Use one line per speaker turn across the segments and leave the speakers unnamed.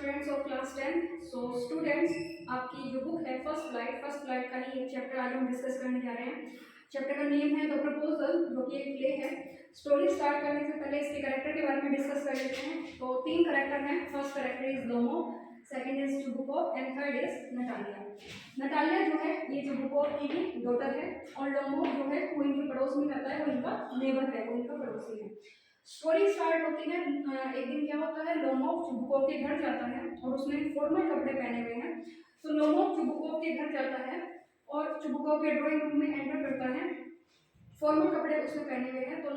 Students of class 10। So students, आपकी जो book है फर्स्ट फ्लाइट का ही एक चैप्टर आज हम डिस्कस करने जा रहे हैं। चैप्टर का नेम है द प्रपोजल, जो कि एक प्ले है। स्टोरी स्टार्ट करने से पहले इसके कैरेक्टर के बारे में डिस्कस कर लेते हैं। तो 3 कैरेक्टर हैं। First character is Lomov, second is Chubukov and third is Natalya. Natalya जो है ये चुबुकोव की ही डॉटर है, और लोमो जो है वो इनके पड़ोस में रहता है, वो इनका नेबर है, वो इनका पड़ोसी है। स्टोरी स्टार्ट होती है, एक दिन क्या होता है, लोमोव चुबुकोव के घर जाता है और उसने फॉर्मल कपड़े पहने हुए हैं। तो लोमोव चुबुकोव के घर जाता है और चुबुकोव के ड्राइंग रूम में एंटर करता है। फॉर्मल कपड़े उसने पहने हुए हैं। तो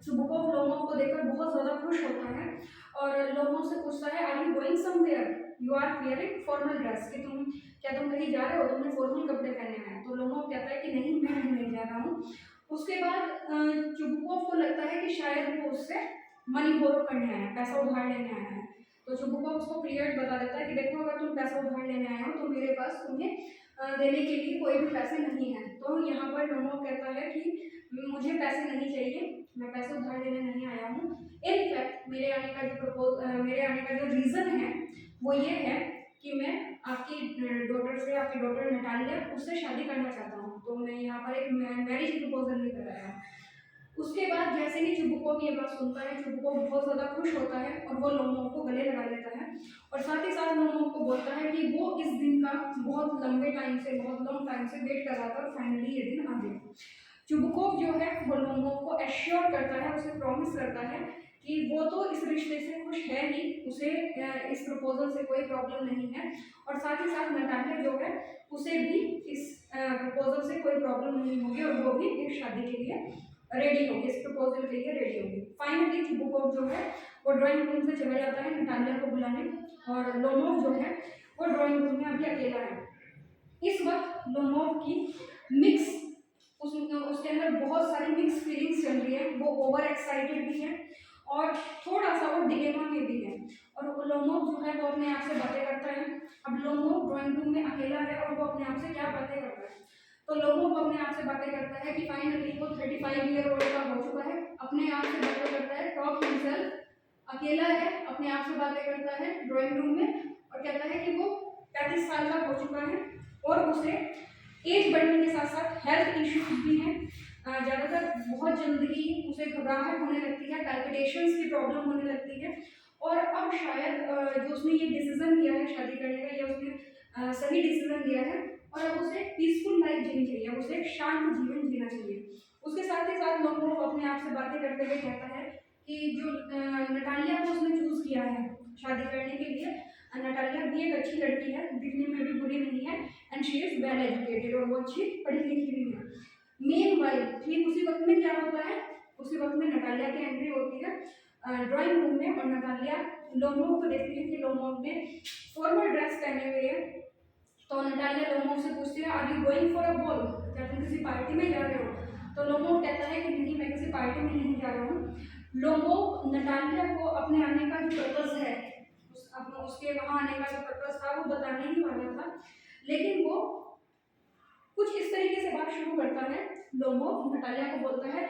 चुबुकोव लोमोव को देखकर बहुत ज़्यादा खुश होता है और लोमोव से पूछता है, are you going somewhere, you are wearing formal dress, कि तुम कहीं जा रहे हो, तुमने फॉर्मल कपड़े पहने हुए हैं। तो लोमोव कहता है कि नहीं, मैं नहीं जा रहा हूँ। उसके बाद चुबुकोव को लगता है कि शायद वो उससे मनी बोरो करने आया है, पैसा उधार लेने आया है। तो चुबुकोव उसको क्लियर बता देता है कि देखो, अगर तुम पैसा उधार लेने आए हो तो मेरे पास तुम्हें देने के लिए कोई भी पैसे नहीं है। तो यहाँ पर लोमोव कहता है कि मुझे पैसे नहीं चाहिए, मैं पैसे उधार लेने नहीं आया हूँ। इनफैक्ट मेरे आने का जो रीज़न है वो ये है कि मैं आपकी डॉटर से, आपकी डॉटर नटालिया, उससे शादी करना चाहता हूँ। तो मैं यहाँ पर एक मैरिज प्रपोजल लेकर आया हूँ। उसके बाद जैसे ही चुबुकोव ये बात सुनता है, चुबुकोव बहुत ज़्यादा खुश होता है और वो लोमोव को गले लगा लेता है और साथ ही साथ लोमोव को बोलता है कि वो इस दिन का बहुत लंबे टाइम से, बहुत लॉन्ग टाइम से वेट कर रहा था और फाइनली ये दिन आ गया। चुबुकोव जो है वो लोमोव को एश्योर करता है, उसे प्रॉमिस करता है कि वो तो इस रिश्ते से खुश है ही, उसे इस प्रपोजल से कोई प्रॉब्लम नहीं है, और साथ ही साथ नटालिया जो है उसे भी इस प्रपोजल से कोई प्रॉब्लम नहीं होगी और वो भी इस शादी के लिए रेडी होगी, इस प्रपोजल के लिए रेडी होगी। फाइनली चुबुकोव जो है वो ड्राइंग रूम से चला जाता है नटालिया को बुलाने, और लोमोव जो है वो ड्राइंग रूम में अभी अकेला है। इस वक्त लोमोव की मिक्स उसके अंदर बहुत सारी मिक्स फीलिंग्स चल रही है। वो ओवर एक्साइटेड भी है और थोड़ा सा वो डिलेमा में भी है। और लोमोव जो है वो अपने आप से बातें करता है। अब लोमोव ड्राइंग रूम में अकेला है और वो अपने आप से क्या बातें करता है, तो लोमोव अपने आप से बातें करता है कि फाइनली वो 35 ईयर ओल्ड का हो चुका है। अपने आप से बातें करता है, टॉक हिमसेल्फ, अकेला है, अपने आप से बातें करता है ड्राइंग रूम में और कहता है कि वो 35 साल का हो चुका है और उसे एज बढ़ने के साथ साथ हेल्थ इश्यूज भी हैं। ज़्यादातर बहुत जल्दी उसे घबराहट होने लगती है, पैल्पिटेशंस की प्रॉब्लम होने लगती है, और अब शायद जो उसने ये डिसीजन लिया है शादी करने का, ये उसने सही डिसीजन लिया है और अब उसे पीसफुल लाइफ जीनी चाहिए, उसे एक शांत जीवन जीना चाहिए। उसके साथ ही साथ लोमोव अपने आप से बातें करते हुए कहता है कि जो नटालिया को उसने चूज़ किया है शादी करने के लिए, नटालिया भी एक अच्छी लड़की है, दिखने में भी बुरी नहीं है, and she is well educated, और वो अच्छी पढ़ी लिखी भी है। मीनवाइल ठीक उसी वक्त में क्या होता है, उसी वक्त में नटालिया की एंट्री होती है ड्राइंग रूम में, और नटालिया लोमोव को देखती है कि लोमोव ने फॉर्मल ड्रेस पहने हुए है। तो नटालिया लोमोव से पूछती है, are you going for a ball, क्या तुम किसी पार्टी में जा रहे हो? तो लोमोव कहता है कि नहीं, मैं किसी पार्टी में नहीं जा रहा हूँ। लोमोव नटालिया को अपने आने का जो पर्पस है, उसके वहाँ आने का जो पर्पस था वो बताने ही वाला था, लेकिन वो कुछ इस तरीके से बात शुरू करता है। लोमोव नटालिया को बोलता है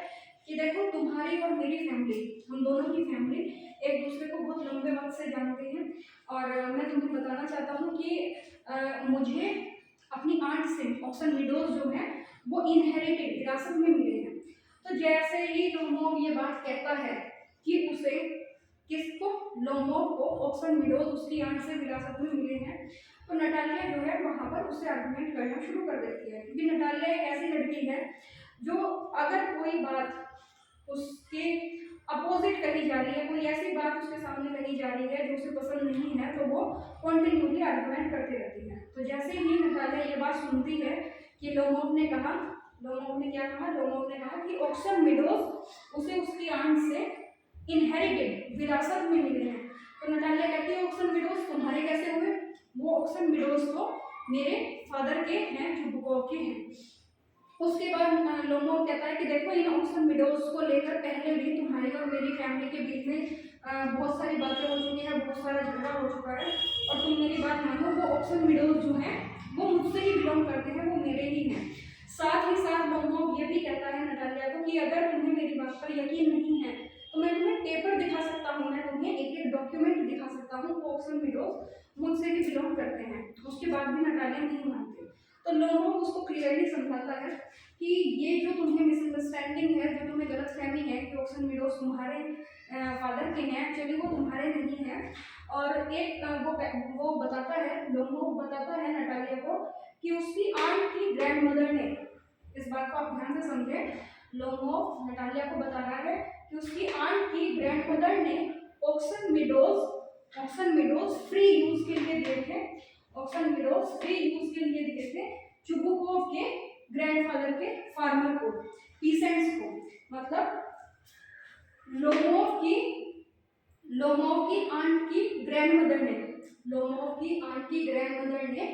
कि देखो, तुम्हारी और मेरी फैमिली, हम दोनों की फैमिली एक दूसरे को बहुत लंबे वक्त से जानते हैं, और मैं तुम्हें बताना चाहता हूँ कि मुझे अपनी आंट से ऑक्सन विडोज जो है वो इनहेरिटेड, विरासत में मिले हैं। तो जैसे ही लोमोव ये बात कहता है कि उसे, किसको, लोमोव को ऑक्सन विडोज उसकी आंट से विरासत में मिले हैं, तो नटालिया जो है वहाँ पर उससे आर्गुमेंट करना शुरू कर देती है, क्योंकि नटालिया एक ऐसी लड़की है जो अगर कोई बात उसके अपोजिट कही जा रही है, कोई ऐसी बात उसके सामने कही जा रही है जो उसे पसंद नहीं है, तो वो कॉन्टिन्यूली आर्गुमेंट करती रहती है। तो जैसे ही नटालिया ये बात सुनती है कि लोमोव ने क्या कहा, लोमोव ने कहा कि ऑक्सन विडोज उसे उसकी आंट से इनहेरिटेड, विरासत में मिले हैं। तो नटालिया कहती है, ऑक्सन विडोज तुम्हारे कैसे हुए? वो ऑक्सन विडोज तो मेरे फादर के हैं, चुबुकोव के हैं। उसके बाद लोमोव कहता है कि देखो, इन ऑक्सन विडोज को लेकर पहले भी तुम्हारी और मेरी फैमिली के बीच में बहुत सारी बातें हो चुकी है, बहुत सारा झगड़ा हो चुका है, और तुम मेरी बात मानो, वो ऑक्सन विडोज जो हैं वो मुझसे ही बिलोंग करते हैं, वो मेरे ही हैं। साथ ही साथ लोमोव ये भी कहता है नटालिया को कि अगर तुम्हें मेरी बात पर यकीन नहीं है तो मैं तुम्हें पेपर दिखा सकता हूँ, मैं तुम्हें एक एक डॉक्यूमेंट दिखा सकता हूँ, वो ऑक्सन मीडोज मुझसे ही बिलोंग करते हैं। उसके बाद भी नटालिया नहीं मानते। तो लोमोव उसको क्लियरली समझाता है कि ये जो तुम्हें मिसअंडरस्टैंडिंग है, जो तुम्हें गलतफहमी है कि ऑक्सन मीडोज तुम्हारे फादर के हैं, एक्चुअली वो तुम्हारे नहीं है। और एक वो बताता है, लोमोव बताता है नटालिया को कि उसकी आंट की ग्रैंड मदर ने, इस बात को आप ध्यान से समझे, लोमोव नटालिया को बता रहा है कि उसकी आंट की ग्रैंड मदर ने ऑक्सन मीडोज फ्री यूज के लिए दिए थे, ऑक्सन मीडोज फ्री यूज के लिए दिए थे चुबुकोव के ग्रैंडफादर के फार्मर को, पीसेंट्स को। मतलब लोमोव की आंट की ग्रैंडमदर ने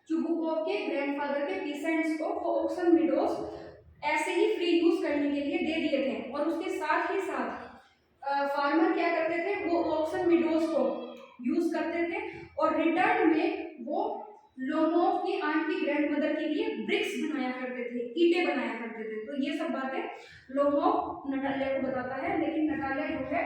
चुबुकोव के ग्रैंडफादर के पीसेंट्स को वो ऑक्सन मीडोज ऐसे ही फ्री यूज करने के लिए दे दिए थे। और उसके साथ ही साथ फार्मर क्या करते थे, वो ऑक्सन मीडोज को यूज करते थे और रिटर्न में वो लोमोव की आंट की ग्रैंडमदर के लिए ब्रिक्स बनाया करते थे, ईंटें बनाया करते थे। तो ये सब बातें लोमोव नटालिया को बताता है, लेकिन नटालिया जो है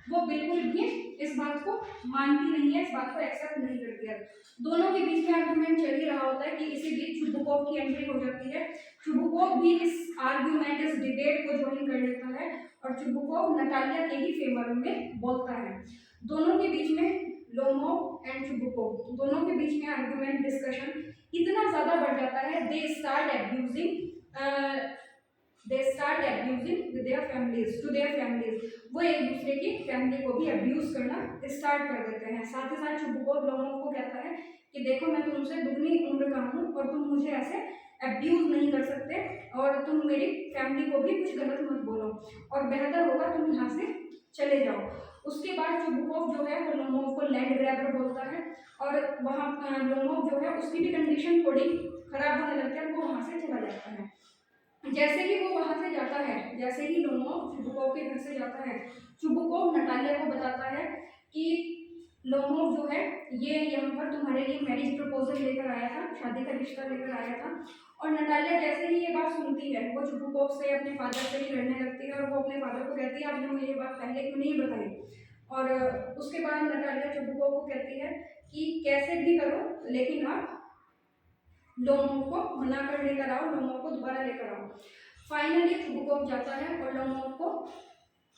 वो बिल्कुल भी इस बात को मानती नहीं है, इस बात को एक्सेप्ट नहीं करती है। दोनों के बीच में आर्गुमेंट चल ही रहा होता है कि इसी बीच चुबुकोव की एंट्री हो जाती है। चुबुकोव भी इस आर्गुमेंट, इस डिबेट को ज्वाइन कर लेता है और चुबुकोव नटालिया के ही फेवर में बोलता है। दोनों के बीच में, लोमोव एंड चुबुकोव दोनों के बीच में आर्गुमेंट, डिस्कशन इतना ज़्यादा बढ़ जाता है, they start abusing with their families, to their families. वो एक दूसरे की फैमिली को भी अब्यूज करना स्टार्ट कर देते हैं। साथ ही साथ चुबुकोव लोमोव को कहता है कि देखो, मैं तुमसे दुगनी उम्र का हूँ और तुम मुझे ऐसे अब्यूज नहीं कर सकते, और तुम मेरी फैमिली को भी कुछ गलत मत बोलो, और बेहतर होगा तुम यहाँ से चले जाओ। उसके बाद चुबुकोव जो है वो लोमोव को लैंड ग्रैबर बोलता है, और वहाँ लोमोव जो है उसकी भी कंडीशन थोड़ी खराब होने लगती है, वो वहाँ से चला जाता है। जैसे ही वो वहाँ से जाता है, जैसे ही लोमोव चुबुकोव के घर से जाता है, चुबुकोव नटालिया को बताता है कि लोमोव जो है ये यहाँ पर तुम्हारे लिए मैरिज प्रपोजल लेकर आया था, शादी का रिश्ता लेकर आया था। और नटालिया जैसे ही ये बात सुनती है, वो चुबुकोव से, अपने फादर से ही लड़ने लगती है, और वो अपने फादर को कहती है आपने मुझे ये बात पहले क्यों नहीं बताई। और उसके बाद नटालिया चुबुकोव को कहती है कि कैसे भी करो, लेकिन आप लोमोव को मना कर लेकर आओ, लोमोव को दोबारा लेकर आओ। फाइनली चुबुकोव जाता है और लोमोव को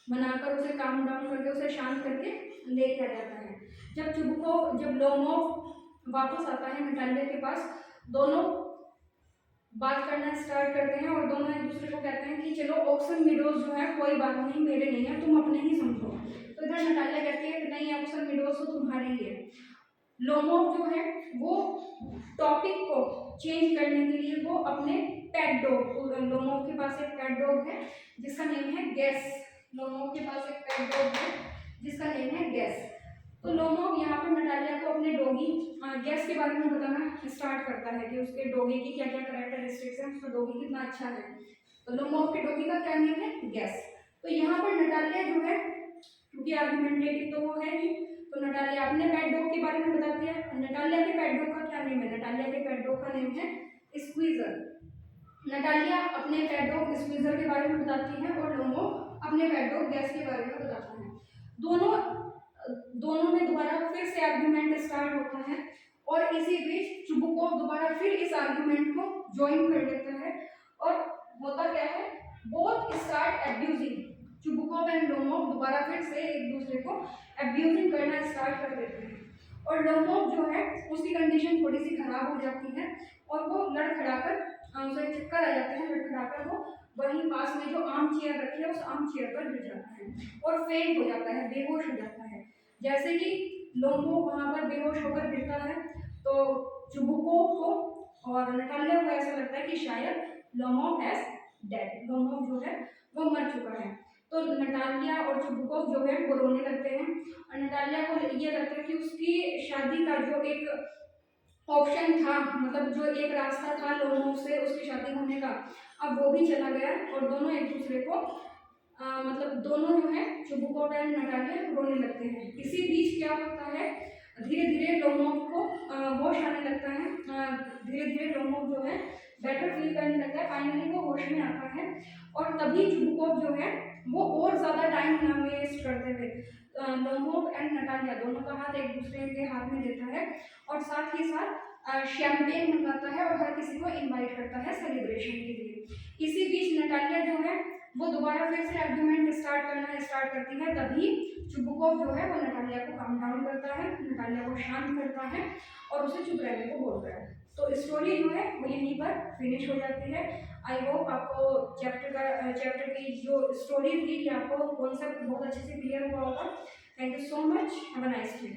मनाकर, उसे काम डाउन करके, उसे शांत करके लेके आ जाता है। जब लोमोव वापस आता है नटालिया के पास, दोनों बात करना स्टार्ट करते हैं और दोनों एक दूसरे को कहते हैं कि चलो ऑक्सन मीडोज जो है कोई बात नहीं, मेरे नहीं है, तुम अपने ही समझो। तो इधर नटालिया कहती है कि नहीं, ऑक्सन मीडोज तो तुम्हारे ही है। लोमोव जो है वो टॉपिक को चेंज करने के लिए वो अपने पेट डॉग, लोमोव के पास एक पेट डॉग है जिसका नेम है गैस, लोमोव के पास एक पेट डॉग है जिसका नेम है गैस। तो लोमोव यहाँ पर नटालिया को अपने डॉगी गैस के बारे में बताना स्टार्ट करता है कि उसके डॉगी की क्या क्या कैरेक्टरिस्टिक्स हैं, उसका डॉगी कितना अच्छा है। तो लोमोव के डॉगी का क्या नेम है, गैस। तो यहाँ पर नटालिया जो है, क्योंकि आर्गुमेंटेटिव तो वो है ही, तो नटालिया अपने पेट डॉग के बारे में बताती है। नटालिया के पेट डॉग का क्या नेम है, नटालिया के पेट डॉग का नेम है स्क्वीजर। नटालिया अपने पेट डॉग स्क्वीजर के बारे में बताती है और लोमोव अपने पेट डॉग गैस के बारे में बताता है। दोनों में दोबारा फिर से आर्गुमेंट स्टार्ट होता है, और इसी बीच चुबुकोव दोबारा फिर इस आर्गुमेंट को ज्वाइन कर लेता है। और होता क्या है, both start abusing, Chubukov and Lomov दोबारा फिर से एक दूसरे को अब्यूजिंग करना स्टार्ट कर देते हैं। और लोमोव जो है उसकी कंडीशन थोड़ी सी खराब हो जाती है और वो लड़खड़ाकर, उसे चक्कर आ जाते हैं, लड़खड़ाकर वो वहीं पास में जो आर्म चेयर रखी है उस आर्म चेयर पर गिर जाता है और फेंट हो जाता है, बेहोश हो जाता है। जैसे ही लोमोव वहाँ पर बेहोश होकर गिरता है तो चुबुकोव को और नटालिया को ऐसा लगता है कि शायद लोमोव एज डेड, लोमोव जो है वो मर चुका है। तो नटालिया और चुबुकोव जो है वो रोने लगते हैं, और नटालिया को ये लगता है कि उसकी शादी का जो एक ऑप्शन था, मतलब जो एक रास्ता था लोमोव से उसकी शादी होने का, अब वो भी चला गया और दोनों एक दूसरे को मतलब दोनों जो है चुबुकोव एंड नटालिया रोने लगते हैं। इसी बीच क्या होता है, धीरे धीरे लोमोव को होश आने लगता है, धीरे धीरे लोमोव जो है बेटर फील करने लगता है, फाइनली वो होश में आता है। और तभी चुबुकोव जो है वो और ज़्यादा टाइम ना वेस्ट करते हुए लोमोव एंड नटालिया दोनों का हाथ एक दूसरे के हाथ में देता है और साथ ही साथ शैंपेन मंगाता है और हर किसी को इनवाइट करता है सेलिब्रेशन के लिए। इसी बीच नटालिया जो है वो दोबारा फिर से आर्ग्यूमेंट स्टार्ट करती है, तभी चुबुकोव जो है वो नटालिया को काम डाउन करता है, नटालिया को शांत करता है और उसे चुप रहने को बोलता है। तो स्टोरी जो है वो यहीं पर फिनिश हो जाती है। आई होप आपको चैप्टर की जो स्टोरी थी, आपको कॉन्सेप्ट बहुत अच्छे से क्लियर हुआ होगा। Thank you so much, have a nice day.